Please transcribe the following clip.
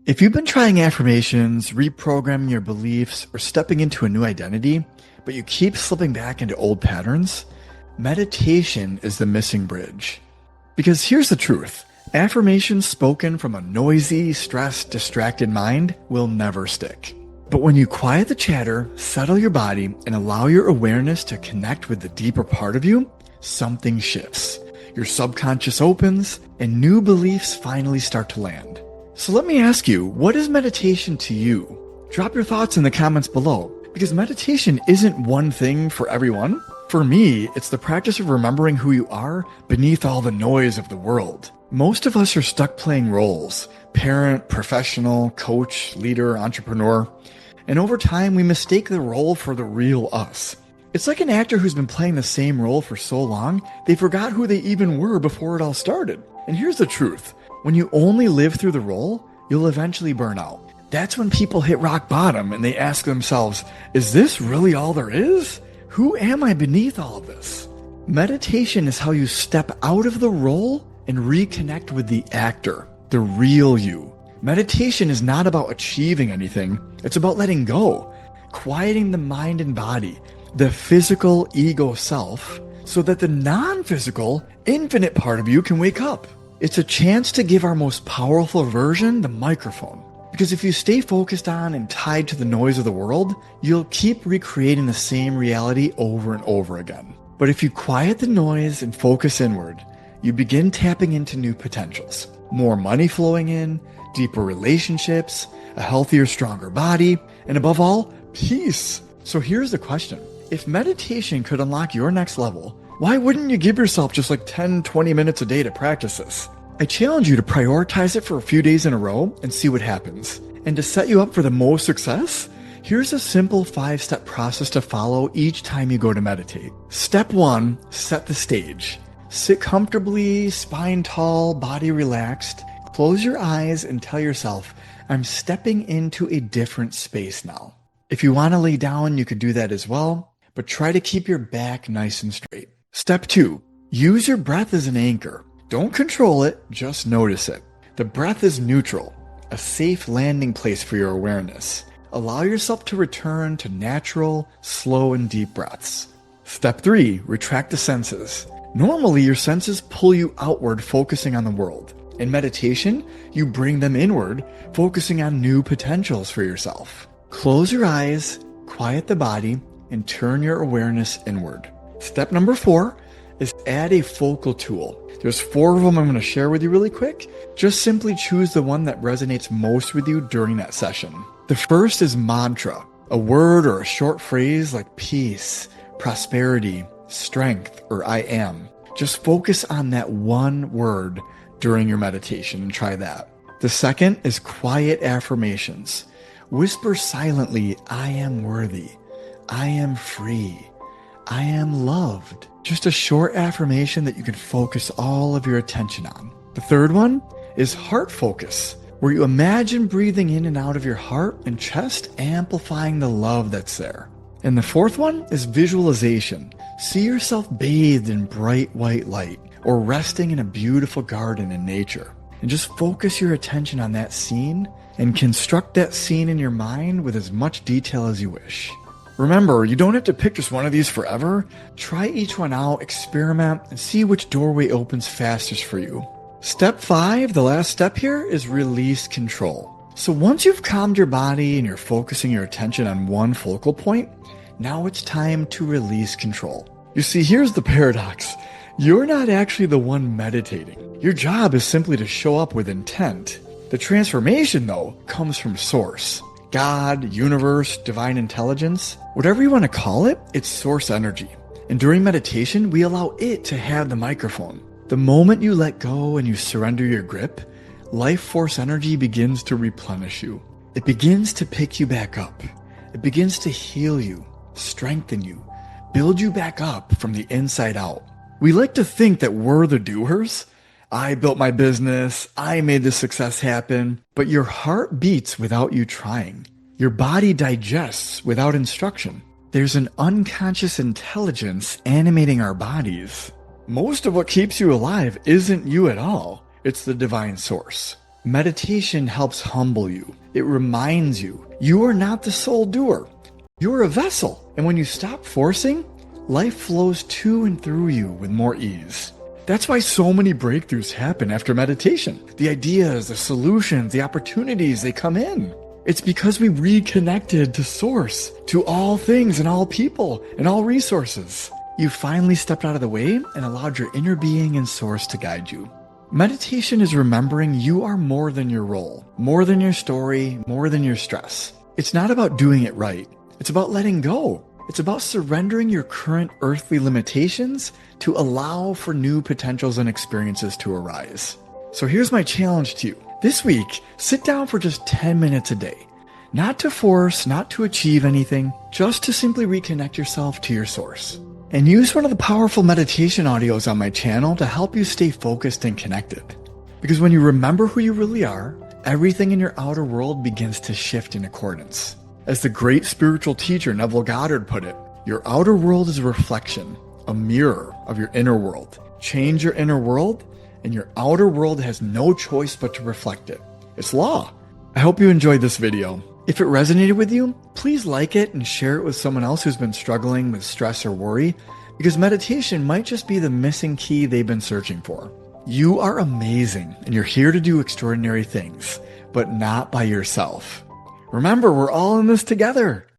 If you've been trying affirmations, reprogramming your beliefs, or stepping into a new identity, but you keep slipping back into old patterns, meditation is the missing bridge. Because here's the truth. Affirmations spoken from a noisy, stressed, distracted mind will never stick. But when you quiet the chatter, settle your body, and allow your awareness to connect with the deeper part of you, something shifts. Your subconscious opens, and new beliefs finally start to land. So let me ask you, what is meditation to you? Drop your thoughts in the comments below, because meditation isn't one thing for everyone. For me, it's the practice of remembering who you are beneath all the noise of the world. Most of us are stuck playing roles: parent, professional, coach, leader, entrepreneur. And over time, we mistake the role for the real us. It's like an actor who's been playing the same role for so long, they forgot who they even were before it all started. And here's the truth. When you only live through the role, you'll eventually burn out. That's when people hit rock bottom and they ask themselves, is this really all there is? Who am I beneath all of this? Meditation is how you step out of the role and reconnect with the actor, the real you. Meditation is not about achieving anything. It's about letting go, quieting the mind and body, the physical ego self, so that the non-physical, infinite part of you can wake up. It's a chance to give our most powerful version the microphone. Because if you stay focused on and tied to the noise of the world, you'll keep recreating the same reality over and over again. But if you quiet the noise and focus inward, you begin tapping into new potentials. More money flowing in, deeper relationships, a healthier, stronger body, and above all, peace. So here's the question. If meditation could unlock your next level, why wouldn't you give yourself just like 10-20 minutes a day to practice this? I challenge you to prioritize it for a few days in a row and see what happens. And to set you up for the most success, here's a simple 5-step process to follow each time you go to meditate. Step 1, set the stage. Sit comfortably, spine tall, body relaxed. Close your eyes and tell yourself, I'm stepping into a different space now. If you want to lay down, you could do that as well, but try to keep your back nice and straight. Step 2, use your breath as an anchor. Don't control it, just notice it. The breath is neutral, a safe landing place for your awareness. Allow yourself to return to natural, slow, and deep breaths. Step 3, retract the senses. Normally, your senses pull you outward, focusing on the world. In meditation, you bring them inward, focusing on new potentials for yourself. Close your eyes, quiet the body, and turn your awareness inward. Step number 4 is add a focal tool. There's 4 of them I'm going to share with you really quick. Just simply choose the one that resonates most with you during that session. The first is mantra, a word or a short phrase like peace, prosperity, strength, or I am. Just focus on that one word during your meditation and try that. The second is quiet affirmations. Whisper silently, I am worthy, I am free, I am loved. Just a short affirmation that you can focus all of your attention on. The third one is heart focus, where you imagine breathing in and out of your heart and chest, amplifying the love that's there. And the fourth one is visualization. See yourself bathed in bright white light or resting in a beautiful garden in nature. And just focus your attention on that scene and construct that scene in your mind with as much detail as you wish. Remember, you don't have to pick just one of these forever. Try each one out, experiment, and see which doorway opens fastest for you. Step 5, the last step here, is release control. So once you've calmed your body and you're focusing your attention on one focal point, now it's time to release control. You see, here's the paradox. You're not actually the one meditating. Your job is simply to show up with intent. The transformation, though, comes from source. God, universe, divine intelligence, whatever you want to call it, it's source energy. And during meditation, we allow it to have the microphone. The moment you let go and you surrender your grip, life force energy begins to replenish you. It begins to pick you back up. It begins to heal you, strengthen you, build you back up from the inside out. We like to think that we're the doers. I built my business, I made this success happen, but your heart beats without you trying. Your body digests without instruction. There's an unconscious intelligence animating our bodies. Most of what keeps you alive isn't you at all. It's the divine source. Meditation helps humble you. It reminds you, you are not the sole doer. You're a vessel. And when you stop forcing, life flows to and through you with more ease. That's why so many breakthroughs happen after meditation. The ideas, the solutions, the opportunities, they come in. It's because we reconnected to source, to all things and all people and all resources. You finally stepped out of the way and allowed your inner being and source to guide you. Meditation is remembering you are more than your role, more than your story, more than your stress. It's not about doing it right. It's about letting go. It's about surrendering your current earthly limitations to allow for new potentials and experiences to arise. So here's my challenge to you. This week, sit down for just 10 minutes a day. Not to force, not to achieve anything, just to simply reconnect yourself to your source. And use one of the powerful meditation audios on my channel to help you stay focused and connected. Because when you remember who you really are, everything in your outer world begins to shift in accordance. As the great spiritual teacher Neville Goddard put it, your outer world is a reflection, a mirror of your inner world. Change your inner world, and your outer world has no choice but to reflect it. It's law. I hope you enjoyed this video. If it resonated with you, please like it and share it with someone else who's been struggling with stress or worry, because meditation might just be the missing key they've been searching for. You are amazing, and you're here to do extraordinary things, but not by yourself. Remember, we're all in this together.